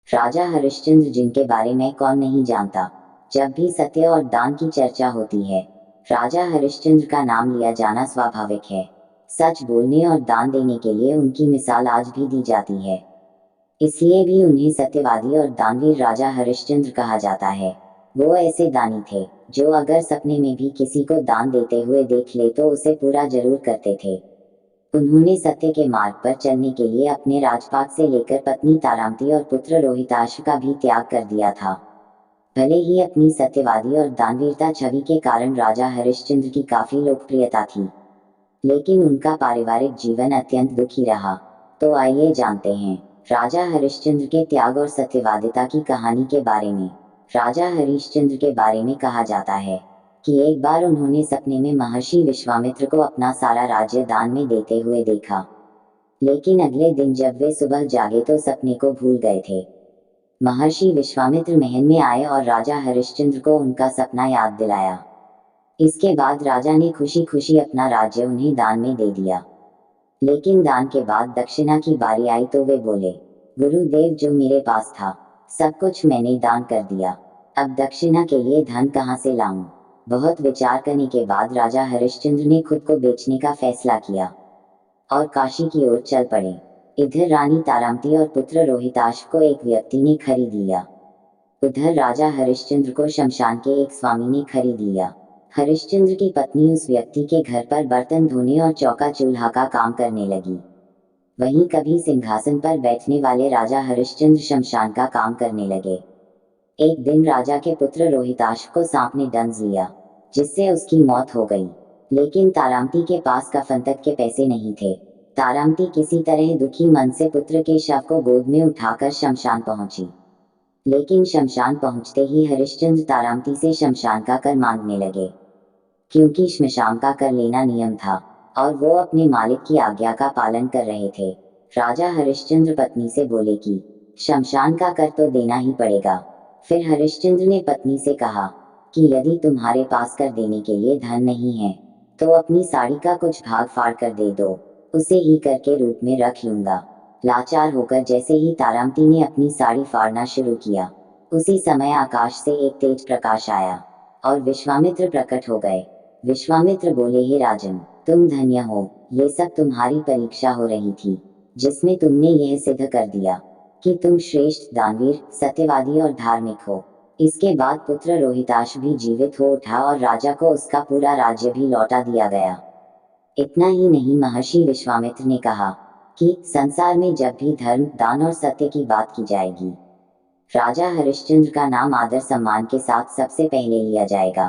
राजा हरिश्चंद्र जिनके बारे में कौन नहीं जानता। जब भी सत्य और दान की चर्चा होती है, राजा हरिश्चंद्र का नाम लिया जाना स्वाभाविक है। सच बोलने और दान देने के लिए उनकी मिसाल आज भी दी जाती है। इसलिए भी उन्हें सत्यवादी और दानवीर राजा हरिश्चंद्र कहा जाता है। वो ऐसे दानी थे जो अगर सपने में भी किसी को दान देते हुए देख ले तो उसे पूरा जरूर करते थे। उन्होंने सत्य के मार्ग पर चलने के लिए अपने राजपाट से लेकर पत्नी तारामती और पुत्र रोहिताश्व का भी त्याग कर दिया था। भले ही अपनी सत्यवादी और दानवीरता छवि के कारण राजा हरिश्चंद्र की काफी लोकप्रियता थी, लेकिन उनका पारिवारिक जीवन अत्यंत दुखी रहा। तो आइए जानते हैं राजा हरिश्चंद्र के त्याग और सत्यवादिता की कहानी के बारे में। राजा हरिश्चंद्र के बारे में कहा जाता है कि एक बार उन्होंने सपने में महर्षि विश्वामित्र को अपना सारा राज्य दान में देते हुए देखा, लेकिन अगले दिन जब वे सुबह जागे तो सपने को भूल गए थे। महर्षि विश्वामित्र महल में आए और राजा हरिश्चंद्र को उनका सपना याद दिलाया। इसके बाद राजा ने खुशी खुशी अपना राज्य उन्हें दान में दे दिया। लेकिन दान के बाद दक्षिणा की बारी आई तो वे बोले, गुरुदेव जो मेरे पास था सब कुछ मैंने दान कर दिया, अब दक्षिणा के लिए धन कहाँ से लाऊं। बहुत विचार करने के बाद राजा हरिश्चंद्र ने खुद को बेचने का फैसला किया और काशी की ओर चल पड़े। इधर रानी तारामती और पुत्र रोहिताश्व को एक व्यक्ति ने खरीद लिया। उधर राजा हरिश्चंद्र को शमशान के एक स्वामी ने खरीद लिया। हरिश्चंद्र की पत्नी उस व्यक्ति के घर पर बर्तन धोने और चौका चूल्हा का काम करने लगी। वहीं कभी सिंहासन पर बैठने वाले राजा हरिश्चंद्र शमशान का काम करने लगे। एक दिन राजा के पुत्र रोहिताश्व को सांप ने डंस लिया, जिससे उसकी मौत हो गई। लेकिन तारामती के पास कफन तक के पैसे नहीं थे। तारामती किसी तरह दुखी मन से पुत्र के शव को गोद में उठाकर शमशान पहुंची। लेकिन शमशान पहुंचते ही हरिश्चंद्र तारामती से शमशान का कर मांगने लगे, क्योंकि श्मशान का कर लेना नियम था और वो अपने मालिक की आज्ञा का पालन कर रहे थे। राजा हरिश्चंद्र पत्नी से बोले कि शमशान का कर तो देना ही पड़ेगा। फिर हरिश्चंद्र ने पत्नी से कहा कि यदि तुम्हारे पास कर देने के लिए धन नहीं है तो अपनी साड़ी का कुछ भाग फाड़ कर दे दो, उसे ही कर के रूप में रख लूंगा। लाचार होकर जैसे ही तारामती ने अपनी साड़ी फाड़ना शुरू किया, उसी समय आकाश से एक तेज प्रकाश आया और विश्वामित्र प्रकट हो गए। विश्वामित्र बोले, हे राजन, तुम धन्य हो, ये सब तुम्हारी परीक्षा हो रही थी, जिसमें तुमने यह सिद्ध कर दिया कि तुम श्रेष्ठ दानवीर, सत्यवादी और धार्मिक हो। इसके बाद पुत्र रोहिताश्व भी जीवित हो उठा और राजा को उसका पूरा राज्य भी लौटा दिया गया। इतना ही नहीं, महर्षि विश्वामित्र ने कहा कि संसार में जब भी धर्म, दान और सत्य की बात की जाएगी, राजा हरिश्चंद्र का नाम आदर सम्मान के साथ सबसे पहले लिया जाएगा।